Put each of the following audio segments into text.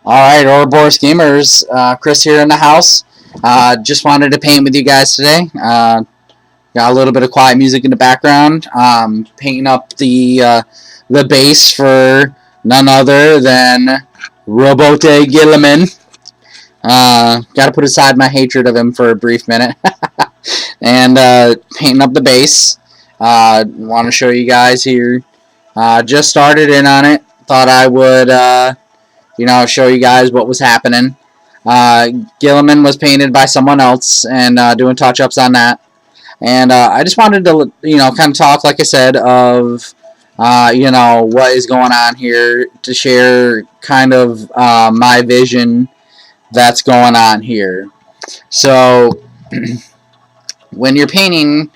Alright, Ouroboros gamers, Chris here in the house. Just wanted to paint with you guys today. Got a little bit of quiet music in the background. Painting up the base for none other than Roboute Guilliman. Got to put aside my hatred of him for a brief minute. And painting up the base. Want to show you guys here. Just started in on it. Thought I would show you guys what was happening. Guilliman was painted by someone else and doing touch-ups on that. And I just wanted to, kind of talk, like I said, of, what is going on here, to share kind of my vision that's going on here. So, when you're painting,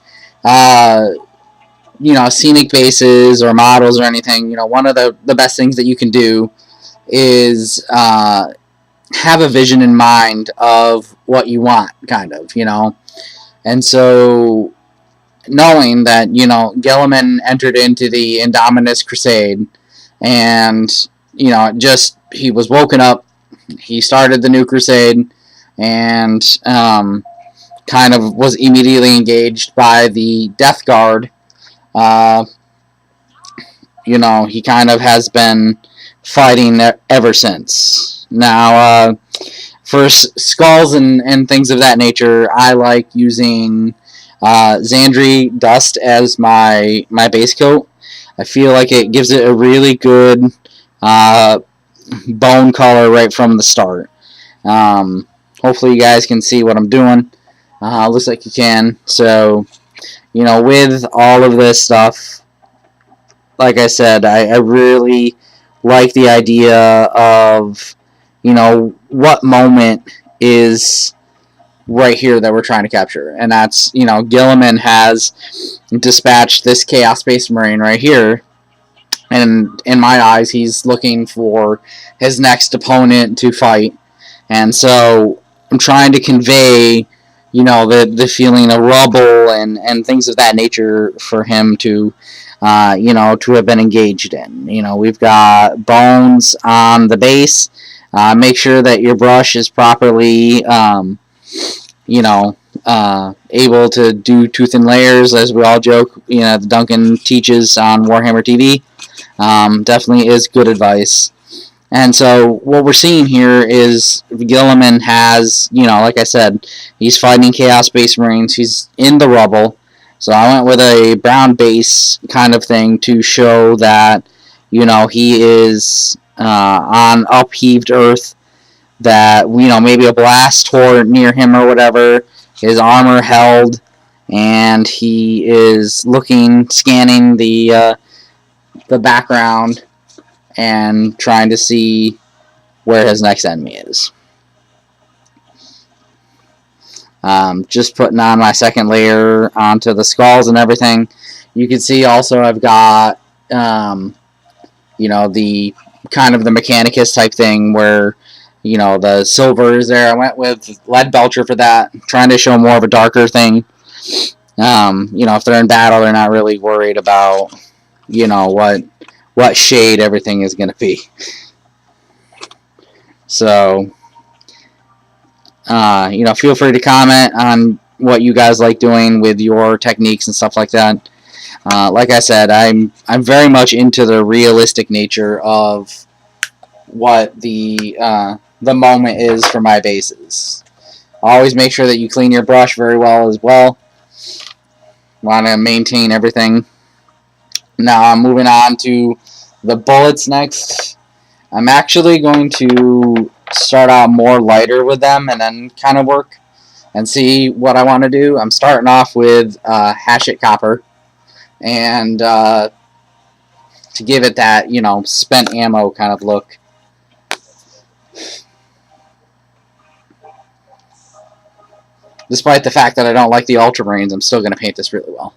scenic bases or models or anything, one of the best things that you can do is have a vision in mind of what you want, kind of, And so, knowing that, Guilliman entered into the Indominus Crusade, and, he was woken up, he started the new crusade, and kind of was immediately engaged by the Death Guard. He kind of has been fighting ever since. Now, for skulls and things of that nature, I like using Xandri Dust as my base coat. I feel like it gives it a really good bone color right from the start. Hopefully you guys can see what I'm doing. Looks like you can. So, with all of this stuff, like I said, I really like the idea of, what moment is right here that we're trying to capture. And that's, Guilliman has dispatched this Chaos Space Marine right here. And in my eyes, he's looking for his next opponent to fight. And so I'm trying to convey, the feeling of rubble and things of that nature for him to, to have been engaged in. We've got bones on the base. Make sure that your brush is properly, able to do tooth and layers, as we all joke, the Duncan teaches on Warhammer TV. Definitely is good advice. And so what we're seeing here is Guilliman has, like I said, he's fighting Chaos Space Marines. He's in the rubble. So I went with a brown base kind of thing to show that, he is on upheaved earth, that, maybe a blast tore near him or whatever, his armor held, and he is scanning the background and trying to see where his next enemy is. Just putting on my second layer onto the skulls and everything. You can see also I've got, the kind of the Mechanicus type thing where, the silver is there. I went with Lead Belcher for that, trying to show more of a darker thing. If they're in battle, they're not really worried about, what shade everything is going to be. So, feel free to comment on what you guys like doing with your techniques and stuff like that. Like I said, I'm very much into the realistic nature of what the moment is for my bases. Always make sure that you clean your brush very well as well. Want to maintain everything. Now I'm moving on to the bullets next. I'm actually going to start out more lighter with them and then kind of work and see what I want to do. I'm starting off with Hatchet Copper, and to give it that, spent ammo kind of look. Despite the fact that I don't like the Ultramarines, I'm still going to paint this really well.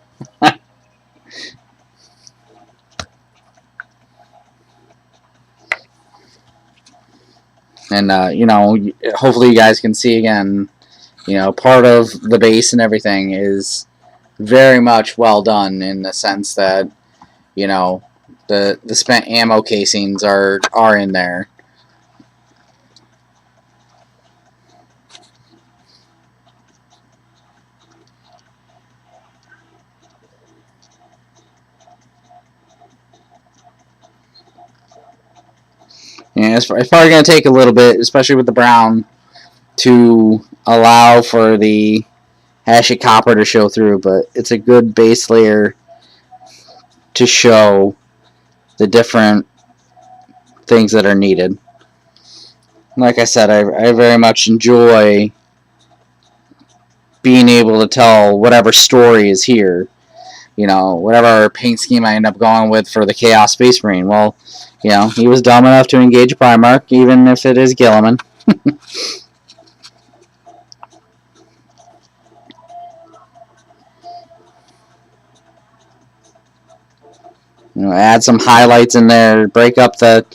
And, hopefully you guys can see again, part of the base and everything is very much well done in the sense that, the spent ammo casings are in there. Yeah, it's probably going to take a little bit, especially with the brown, to allow for the Ashy Copper to show through, but it's a good base layer to show the different things that are needed. Like I said, I very much enjoy being able to tell whatever story is here. You know, whatever paint scheme I end up going with for the Chaos Space Marine. Well, you know, he was dumb enough to engage Primarch, even if it is Guilliman. You know, add some highlights in there, break up the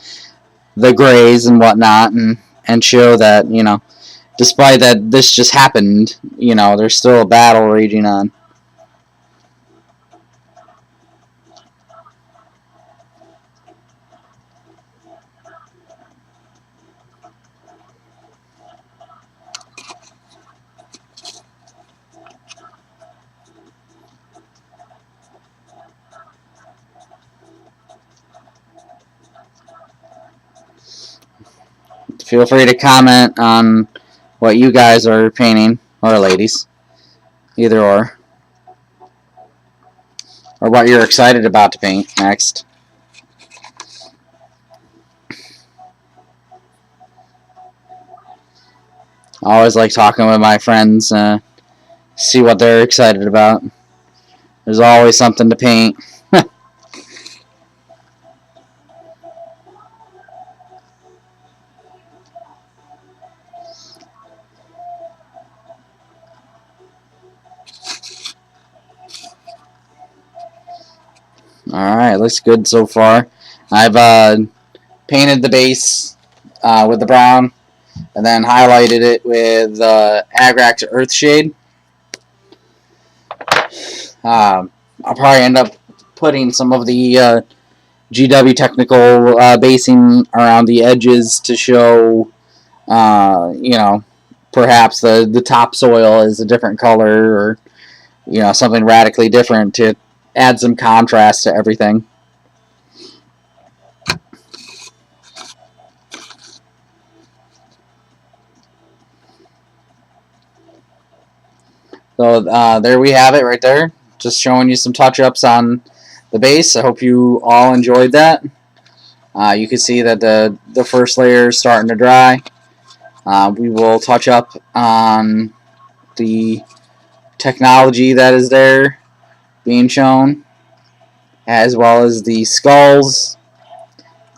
grays and whatnot, and show that, you know, despite that this just happened, you know, there's still a battle raging on. Feel free to comment on what you guys are painting, or ladies, either or what you're excited about to paint next. I always like talking with my friends, see what they're excited about. There's always something to paint. Alright, looks good so far. I've painted the base with the brown, and then highlighted it with Agrax Earthshade. I'll probably end up putting some of the GW technical basing around the edges to show, you know, perhaps the topsoil is a different color, or, you know, something radically different to add some contrast to everything. So there we have it right there. Just showing you some touch-ups on the base. I hope you all enjoyed that. You can see that the first layer is starting to dry. We will touch up on the technology that is there being shown, as well as the skulls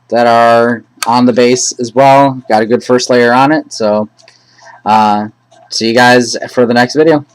that are on the base as well. Got a good first layer on it. So see you guys for the next video.